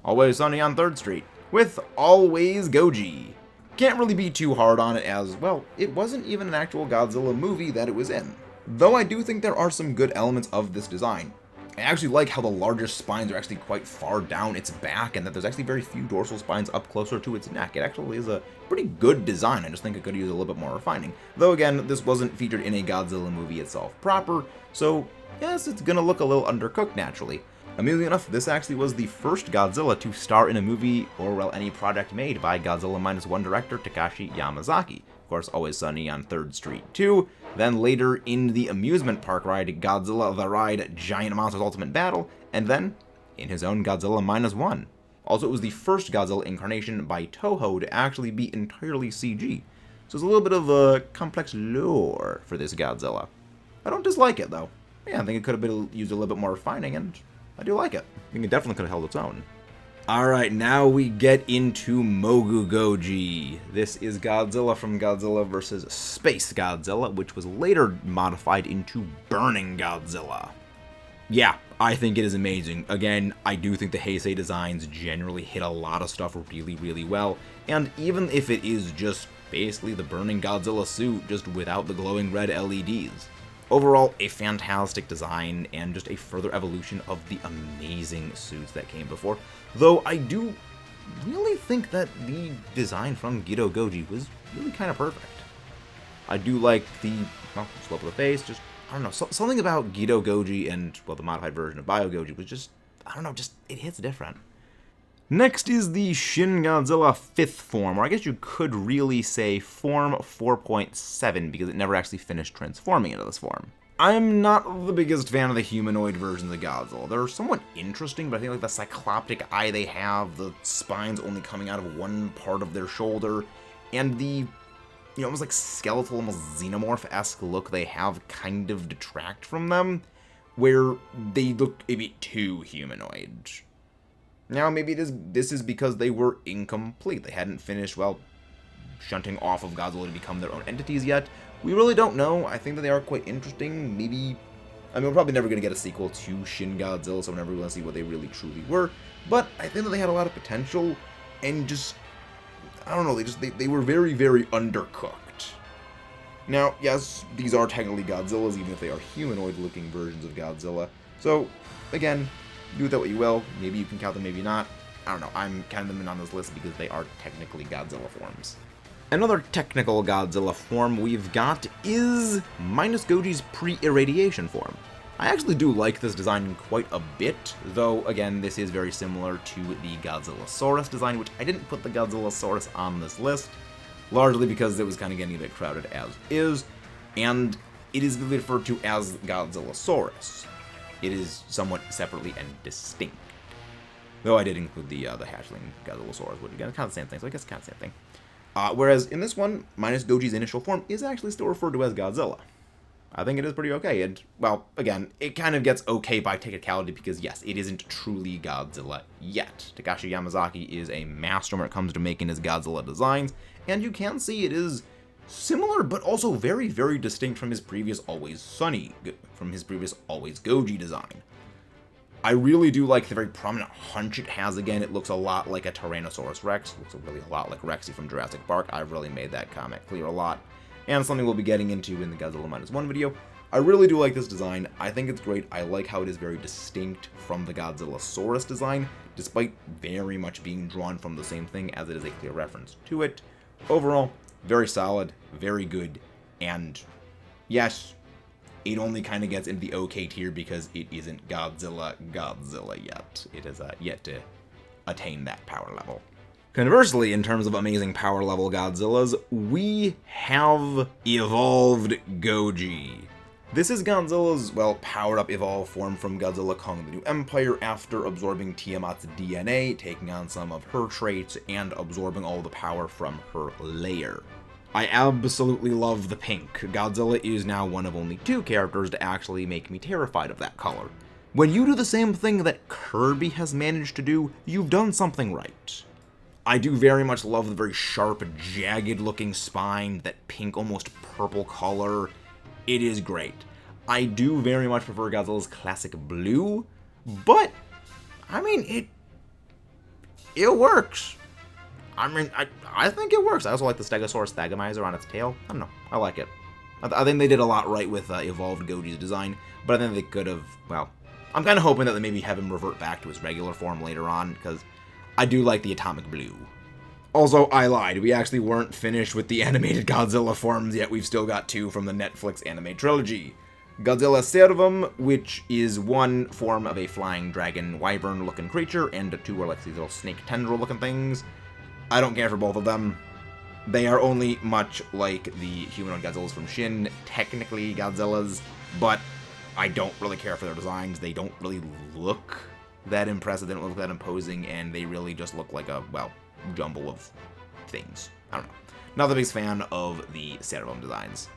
Always Sunny on 3rd Street, with Always Goji. Can't really be too hard on it as, well, it wasn't even an actual Godzilla movie that it was in. Though I do think there are some good elements of this design. I actually like how the largest spines are actually quite far down its back, and that there's actually very few dorsal spines up closer to its neck. It actually is a pretty good design. I just think it could use a little bit more refining. Though again, this wasn't featured in a Godzilla movie itself proper, so yes, it's gonna look a little undercooked naturally. Amusingly enough, this actually was the first Godzilla to star in a movie, or well, any project made by Godzilla -1 director Takashi Yamazaki. Of course, Always Sunny on 3rd Street 2, then later in the amusement park ride Godzilla the Ride Giant Monsters Ultimate Battle, and then in his own Godzilla -1. Also, it was the first Godzilla incarnation by Toho to actually be entirely CG, so it's a little bit of a complex lore for this Godzilla. I don't dislike it, though. Yeah, I think it could have been used a little bit more refining, and I do like it. I think it definitely could have held its own. Alright, now we get into Mogu Goji. This is Godzilla from Godzilla vs. Space Godzilla, which was later modified into Burning Godzilla. Yeah, I think it is amazing. Again, I do think the Heisei designs generally hit a lot of stuff really, really well, and even if it is just basically the Burning Godzilla suit, just without the glowing red LEDs. Overall, a fantastic design, and just a further evolution of the amazing suits that came before. Though I do really think that the design from Gido Goji was really kind of perfect. I do like the, well, slope of the face, just, I don't know, something about Gido Goji and, well, the modified version of Bio Goji was just, I don't know, just, it hits different. Next is the Shin Godzilla 5th form, or I guess you could really say form 4.7, because it never actually finished transforming into this form. I'm not the biggest fan of the humanoid versions of Godzilla. They're somewhat interesting, but I think like the cycloptic eye they have, the spines only coming out of one part of their shoulder, and the, you know, almost like skeletal, almost xenomorph-esque look they have kind of detract from them. where they look a bit too humanoid. Now, maybe this is because they were incomplete. They hadn't finished, well, shunting off of Godzilla to become their own entities yet. We really don't know. I think that they are quite interesting. Maybe, I mean, we're probably never going to get a sequel to Shin Godzilla, so we're never going to see what they really truly were. But I think that they had a lot of potential, and just, I don't know, they were very, very undercooked. Now, yes, these are technically Godzillas, even if they are humanoid-looking versions of Godzilla. So, again, do with that what you will. Maybe you can count them, maybe not. I don't know. I'm counting them in on this list because they are technically Godzilla forms. Another technical Godzilla form we've got is minus Goji's pre-irradiation form. I actually do like this design quite a bit, though, again, this is very similar to the Godzillasaurus design, which I didn't put the Godzillasaurus on this list, largely because it was kind of getting a bit crowded as is, and it is referred to as Godzillasaurus. It is somewhat separately and distinct. Though I did include the hatchling Godzillasaurus, which again, kind of the same thing, so I guess kind of the same thing. Whereas in this one, minus Goji's initial form is actually still referred to as Godzilla. I think it is pretty okay, and, well, again, it kind of gets okay by technicality because, yes, it isn't truly Godzilla yet. Takashi Yamazaki is a master when it comes to making his Godzilla designs, and you can see it is similar, but also very, very distinct from his previous Always Goji design. I really do like the very prominent hunch it has again. It looks a lot like a Tyrannosaurus Rex. It looks really a lot like Rexy from Jurassic Park. I've really made that comment clear a lot. And something we'll be getting into in the Godzilla Minus One video. I really do like this design. I think it's great. I like how it is very distinct from the Godzillasaurus design, despite very much being drawn from the same thing as it is a clear reference to it. Overall, very solid, very good, and yes, it only kind of gets into the okay tier because it isn't Godzilla yet. It has yet to attain that power level. Conversely, in terms of amazing power level Godzillas, we have Evolved Goji. This is Godzilla's, well, powered up evolved form from Godzilla Kong the New Empire after absorbing Tiamat's DNA, taking on some of her traits, and absorbing all the power from her lair. I absolutely love the pink. Godzilla is now one of only 2 characters to actually make me terrified of that color. When you do the same thing that Kirby has managed to do, you've done something right. I do very much love the very sharp, jagged-looking spine, that pink, almost purple color. It is great. I do very much prefer Godzilla's classic blue, but, I mean, it works. I mean, I think it works. I also like the Stegosaurus Thagomizer on its tail. I don't know. I like it. I think they did a lot right with Evolved Goji's design, but I think they could have, well, I'm kind of hoping that they maybe have him revert back to his regular form later on, because I do like the atomic blue. Also, I lied. We actually weren't finished with the animated Godzilla forms yet. We've still got 2 from the Netflix anime trilogy. Godzilla Servum, which is one form of a flying dragon wyvern-looking creature, and 2 are like these little snake tendril-looking things. I don't care for both of them. They are only much like the humanoid Godzillas from Shin, technically Godzillas, but I don't really care for their designs. They don't really look that impressive, they don't look that imposing, and they really just look like a, well, jumble of things. I don't know. Not the biggest fan of the Cerebrum designs.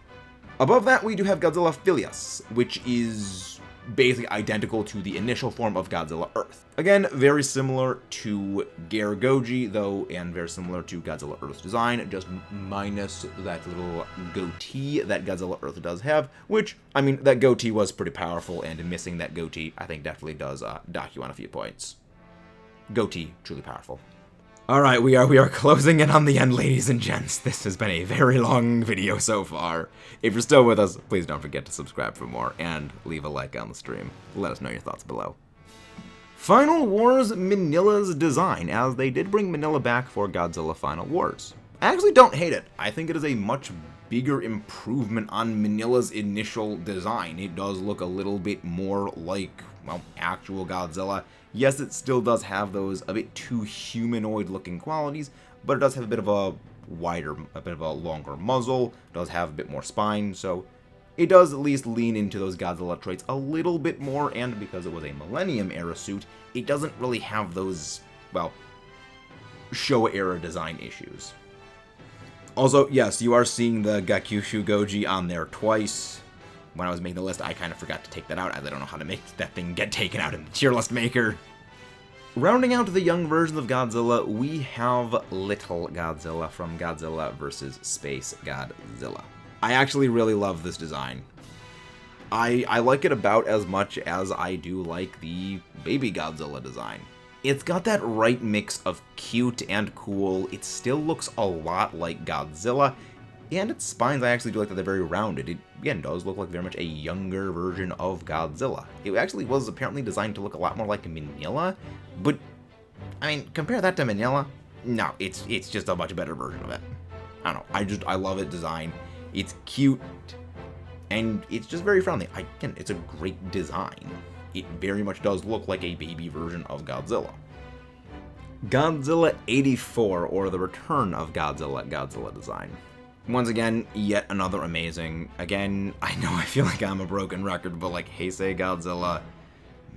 Above that, we do have Godzilla Philias, which is basically identical to the initial form of Godzilla Earth. Again, very similar to Gare Goji, though, and very similar to Godzilla Earth's design, just minus that little goatee that Godzilla Earth does have, which, I mean, that goatee was pretty powerful, and missing that goatee, I think, definitely does dock you on a few points. Goatee, truly powerful. Alright, we are closing in on the end, ladies and gents. This has been a very long video so far. If you're still with us, please don't forget to subscribe for more, and leave a like on the stream. Let us know your thoughts below. Final Wars Manila's design, as they did bring Manila back for Godzilla Final Wars. I actually don't hate it. I think it is a much bigger improvement on Manila's initial design. It does look a little bit more like, well, actual Godzilla. Yes, it still does have those a bit too humanoid-looking qualities, but it does have a bit of a longer muzzle, does have a bit more spine, so it does at least lean into those Godzilla traits a little bit more, and because it was a Millennium-era suit, it doesn't really have those, well, Showa-era design issues. Also, yes, you are seeing the Gakyushu Goji on there twice. when I was making the list, I kind of forgot to take that out, as I don't know how to make that thing get taken out in the tier list maker. Rounding out the young versions of Godzilla, we have Little Godzilla from Godzilla vs. Space Godzilla. I actually really love this design. I like it about as much as I do like the Baby Godzilla design. It's got that right mix of cute and cool. It still looks a lot like Godzilla, and its spines, I actually do like that they're very rounded. It, again, does look like very much a younger version of Godzilla. It actually was apparently designed to look a lot more like Minilla, but, I mean, compare that to Minilla? No, it's just a much better version of it. I don't know, I love it design. It's cute, and it's just very friendly. Again, it's a great design. It very much does look like a baby version of Godzilla. Godzilla 84, or the Return of Godzilla design. Once again, yet another amazing. Again, I know I feel like I'm a broken record, but like Heisei Godzilla,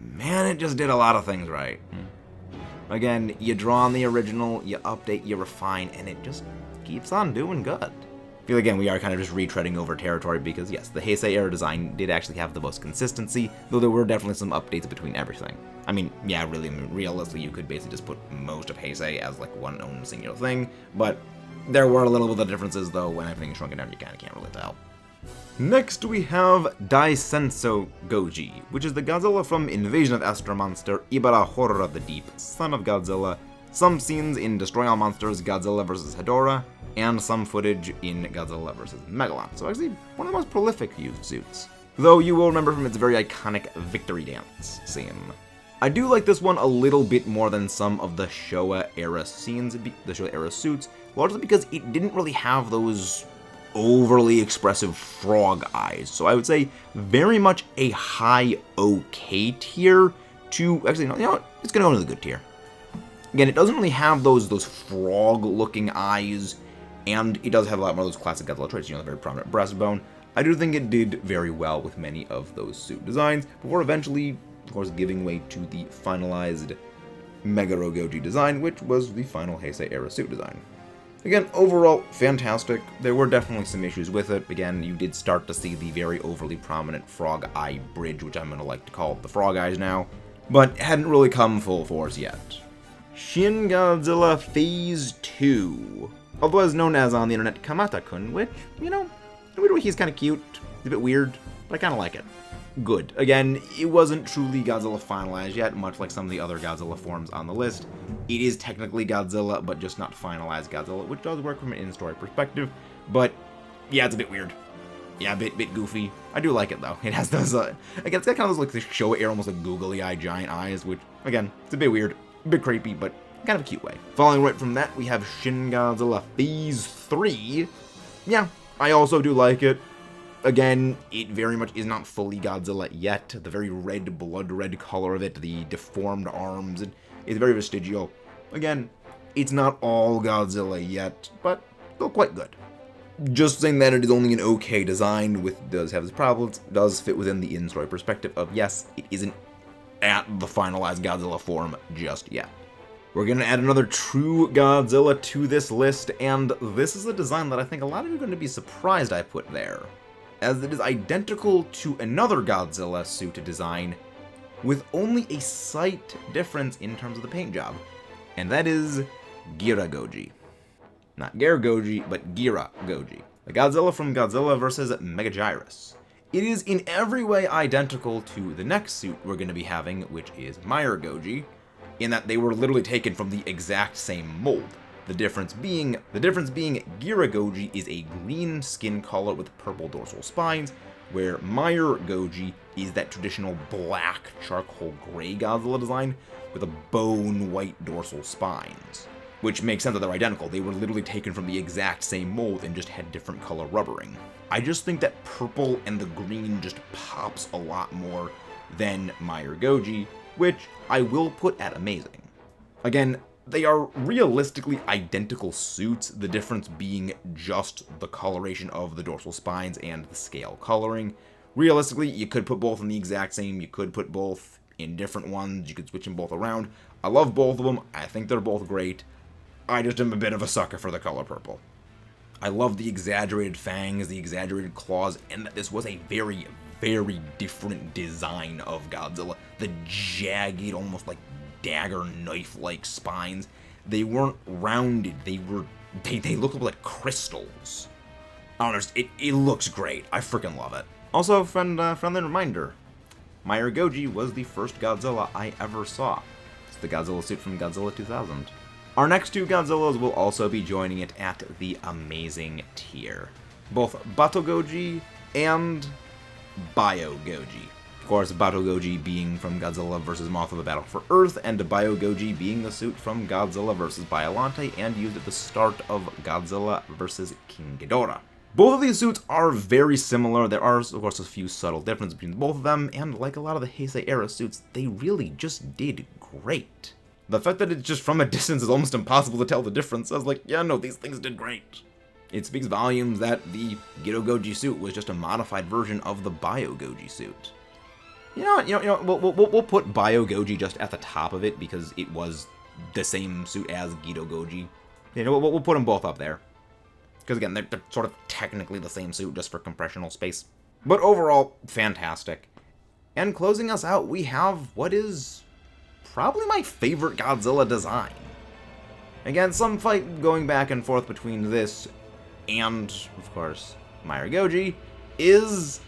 man, it just did a lot of things right. Again, you draw on the original, you update, you refine, and it just keeps on doing good. I feel again we are kind of just retreading over territory because yes, the Heisei era design did actually have the most consistency, though there were definitely some updates between everything. I mean, yeah, really, realistically, you could basically just put most of Heisei as like one own singular thing, but there were a little bit of differences, though. When everything's shrunken down, you kind of can't really tell. Next, we have Daisenso Goji, which is the Godzilla from Invasion of Astro Monster, Ibara Horror of the Deep, Son of Godzilla, some scenes in Destroy All Monsters, Godzilla vs. Hedorah, and some footage in Godzilla vs. Megalon. So actually, one of the most prolific used suits. Though you will remember from its very iconic victory dance scene. I do like this one a little bit more than some of the Showa era scenes, the Showa era suits, largely because it didn't really have those overly expressive frog eyes. So I would say very much a high okay tier to, actually, no, you know what, it's gonna go into the good tier. Again, it doesn't really have those frog-looking eyes, and it does have a lot more of those classic Godzilla traits, you know, the very prominent breastbone. I do think it did very well with many of those suit designs, before eventually, of course, giving way to the finalized Megaro Goji design, which was the final Heisei era suit design. Again, overall, fantastic. There were definitely some issues with it. Again, you did start to see the very overly prominent frog eye bridge, which I'm going to like to call the frog eyes now, but hadn't really come full force yet. Shin Godzilla Phase 2, otherwise known as on the internet Kamata-kun, which, you know, he's kind of cute, it's a bit weird, but I kind of like it. Good. Again, it wasn't truly Godzilla finalized yet, much like some of the other Godzilla forms on the list. It is technically Godzilla, but just not finalized Godzilla, which does work from an in-story perspective, but yeah, it's a bit weird. Yeah, a bit goofy. I do like it, though. It has those, again, it's got kind of those, like, the Showa era, almost like googly-eyed giant eyes, which, again, it's a bit weird, a bit creepy, but kind of a cute way. Following right from that, we have Shin Godzilla Phase 3. Yeah, I also do like it. Again, it very much is not fully Godzilla yet. The very red, blood red color of it, the deformed arms, it's very vestigial. Again, it's not all Godzilla yet, but still quite good. Just saying that it is only an okay design, does have its problems, does fit within the in-story perspective of, yes, it isn't at the finalized Godzilla form just yet. We're going to add another true Godzilla to this list, and this is a design that I think a lot of you are going to be surprised I put there, as it is identical to another Godzilla suit design, with only a slight difference in terms of the paint job, and that is Gira Goji. Not Gira Goji, but Gira Goji, the Godzilla from Godzilla vs. Megagyrus. It is in every way identical to the next suit we're going to be having, which is Meyer Goji, in that they were literally taken from the exact same mold. The difference being Gira Goji is a green skin color with purple dorsal spines, where Meyer Goji is that traditional black charcoal gray Godzilla design with a bone white dorsal spines. Which makes sense that they're identical. They were literally taken from the exact same mold and just had different color rubbering. I just think that purple and the green just pops a lot more than Meyer Goji, which I will put at amazing. Again, they are realistically identical suits, the difference being just the coloration of the dorsal spines and the scale coloring. Realistically, you could put both in the exact same, you could put both in different ones, you could switch them both around. I love both of them, I think they're both great. I just am a bit of a sucker for the color purple. I love the exaggerated fangs, the exaggerated claws, and that this was a very, very different design of Godzilla. The jagged, almost like dagger knife-like spines, they weren't rounded, they looked like crystals. I don't know, it looks great. I freaking love it. Also, friendly reminder, Meyer Goji was the first Godzilla I ever saw. It's the Godzilla suit from Godzilla 2000. Our next two Godzillas will also be joining it at the amazing tier. Both Bato Goji and Bio Goji. Of course, Bato Goji being from Godzilla vs. Mothra: The Battle for Earth, and Bio Goji being the suit from Godzilla vs. Biollante and used at the start of Godzilla vs. King Ghidorah. Both of these suits are very similar. There are, of course, a few subtle differences between both of them, and like a lot of the Heisei era suits, they really just did great. The fact that it's just from a distance is almost impossible to tell the difference. I was like, yeah, no, these things did great. It speaks volumes that the Gedo Goji suit was just a modified version of the Bio Goji suit. You know, we'll put Bio Goji just at the top of it because it was the same suit as Gedo Goji. You know, we'll put them both up there. Because again, they're sort of technically the same suit, just for compressional space. But overall, fantastic. And closing us out, we have what is probably my favorite Godzilla design. Again, some fight going back and forth between this and, of course, Meyer Goji, is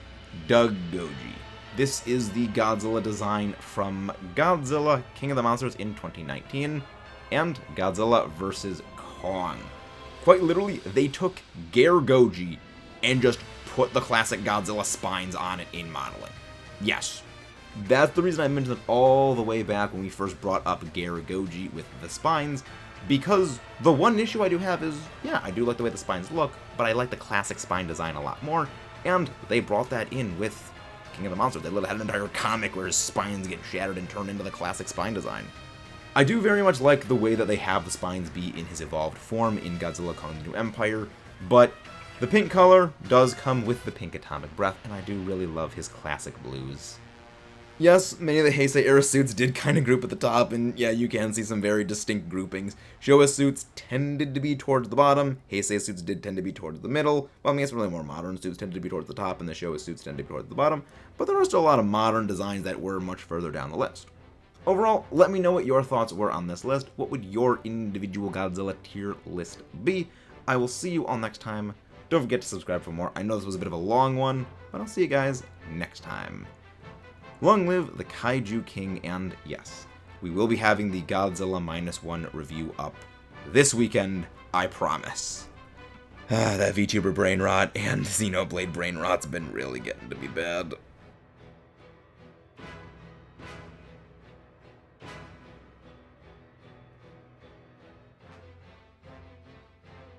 Doug Goji. This is the Godzilla design from Godzilla King of the Monsters in 2019 and Godzilla vs. Kong. Quite literally, they took Gare Goji and just put the classic Godzilla spines on it in modeling. Yes, that's the reason I mentioned it all the way back when we first brought up Gare Goji with the spines, because the one issue I do have is, yeah, I do like the way the spines look, but I like the classic spine design a lot more, and they brought that in with King of the Monsters. They literally had an entire comic where his spines get shattered and turned into the classic spine design. I do very much like the way that they have the spines be in his evolved form in Godzilla Kong's New Empire, but the pink color does come with the pink atomic breath, and I do really love his classic blues. Yes, many of the Heisei era suits did kind of group at the top, and yeah, you can see some very distinct groupings. Showa suits tended to be towards the bottom, Heisei suits did tend to be towards the middle, well, I mean, it's really more modern suits tended to be towards the top, and the Showa suits tended to be towards the bottom, but there are still a lot of modern designs that were much further down the list. Overall, let me know what your thoughts were on this list. What would your individual Godzilla tier list be? I will see you all next time. Don't forget to subscribe for more. I know this was a bit of a long one, but I'll see you guys next time. Long live the Kaiju King, and yes, we will be having the Godzilla -1 review up this weekend, I promise. That VTuber brain rot and Xenoblade brain rot's been really getting to be bad.